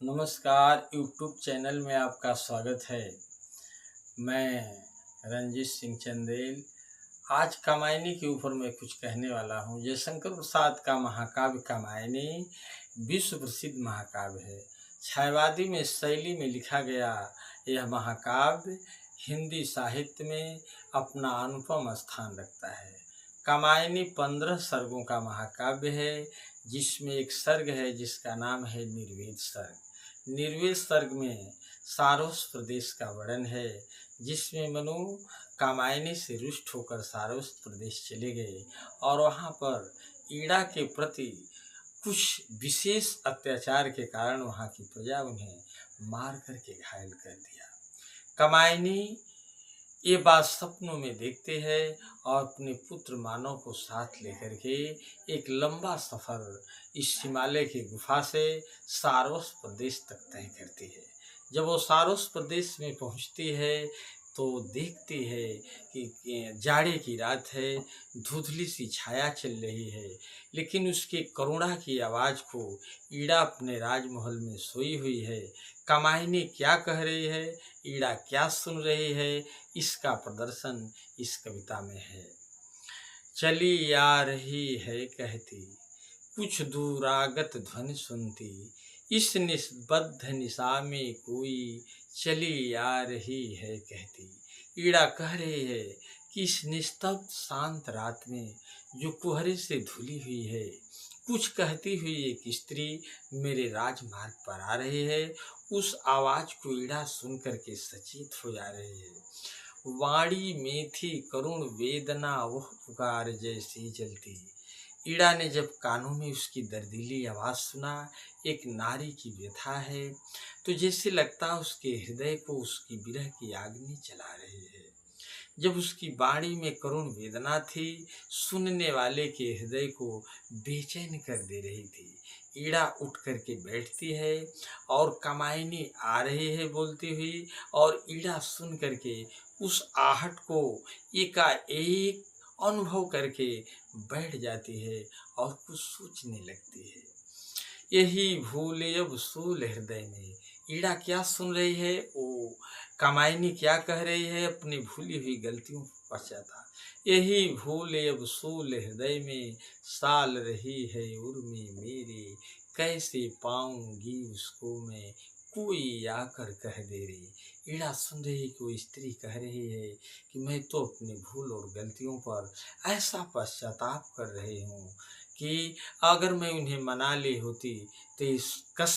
नमस्कार, YouTube channel में आपका स्वागत है। मैं रंजीत सिंह चंदेल। आज कामायनी के ऊपर मैं कुछ कहने वाला हूँ। जयशंकर प्रसाद का महाकाव्य कामायनी विश्व प्रसिद्ध महाकाव्य है। छायावादी में शैली में लिखा गया यह महाकाव्य हिंदी साहित्य में अपना अनुपम स्थान रखता है। कामायनी 15 सर्गों का महाकाव्य है, जिसमें एक सर्ग है जिसका नाम है निर्वेद सर्ग। निर्वेद सर्ग में सारोस प्रदेश का वर्णन है, जिसमें मनु कामायनी से रुष्ट होकर सारोस प्रदेश चले गए और वहाँ पर ईड़ा के प्रति कुछ विशेष अत्याचार के कारण वहाँ की प्रजा उन्हें मार करके घायल कर दिया। कामायनी ये बात सपनों में देखते हैं और अपने पुत्र मानव को साथ लेकर के एक लंबा सफ़र इस हिमालय की गुफा से सारोस प्रदेश तक तय करती है। जब वो सारोस प्रदेश में पहुंचती है तो देखती है कि जाड़े की रात है, धुंधली सी छाया चल रही है, लेकिन उसके करुणा की आवाज़ को ईड़ा अपने राजमहल में सोई हुई है। कामायनी क्या कह रही है, ईड़ा क्या सुन रही है, इसका प्रदर्शन इस कविता में है। चली आ रही है कहती, कुछ दूर आगत ध्वनि सुनती, इस निस्बद्ध निशा में कोई चली आ रही है कहती। ईड़ा कह रही है कि इस निस्तब्ध शांत रात में जो कुहरे से धुली हुई है, कुछ कहती हुई एक स्त्री मेरे राजमार्ग पर आ रही है। उस आवाज को ईड़ा सुन करके सचेत हो जा रही है। वाणी में थी करुण वेदना, वह पुकार जैसी जलती। ईड़ा ने जब कानों में उसकी दर्दीली आवाज सुना, एक नारी की व्यथा है, तो जैसे लगता उसके हृदय को उसकी विरह की आग्नि जला रही है। जब उसकी वाणी में करुण वेदना थी, सुनने वाले के हृदय को बेचैन कर दे रही थी। ईड़ा उठ करके बैठती है और कामायनी आ रही है बोलती हुई, और ईड़ा सुन करके उस आहट को एकाएक अनुभव करके बैठ जाती है और कुछ सोचने लगती है। यही भूले अब सूल हृदय में। ईड़ा क्या सुन रही है, वो कामायनी क्या कह रही है, अपनी भूली हुई गलतियों पर पश्चाताप। यही भूले अब सूल हृदय में, साल रही है उर्मी मेरी, कैसे पाऊंगी उसको मैं, कोई आकर कह दे रही। ईड़ा सुन रही कि वो स्त्री कह रही है कि मैं तो अपनी भूल और गलतियों पर ऐसा पश्चाताप कर रही हूँ कि अगर मैं उन्हें मना ली होती तो इस कष्ट